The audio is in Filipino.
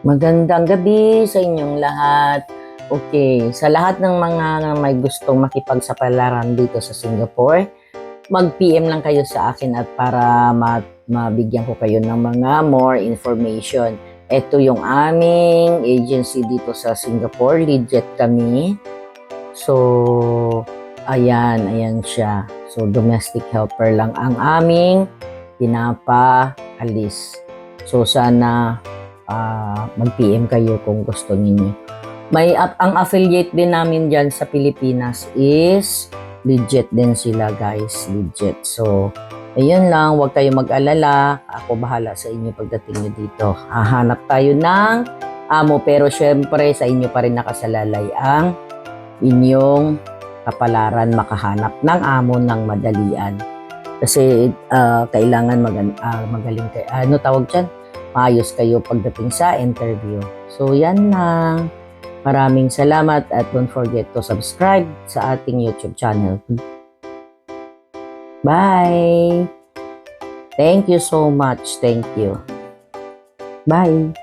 Magandang gabi sa inyong lahat. Okay, sa lahat ng mga may gustong makipagsapalaran dito sa Singapore, mag-PM lang kayo sa akin at para mabigyan ko kayo ng mga more information. Ito yung aming agency dito sa Singapore, legit kami. So, ayan siya. So, domestic helper lang ang aming pinapaalis. So, sana mag-PM kayo kung gusto niyo. Ang affiliate din namin dyan sa Pilipinas is legit din sila guys, legit. So, ayun lang, huwag kayo mag-alala. Ako bahala sa inyo pagdating nyo dito. Hahanap tayo ng amo, pero syempre sa inyo pa rin nakasalalay ang inyong kapalaran makahanap ng amo ng madalian. Kasi kailangan magaling kayo. Ano tawag dyan? Maayos kayo pagdating sa interview. So, yan lang. Maraming salamat at don't forget to subscribe sa ating YouTube channel. Bye! Thank you so much. Thank you. Bye!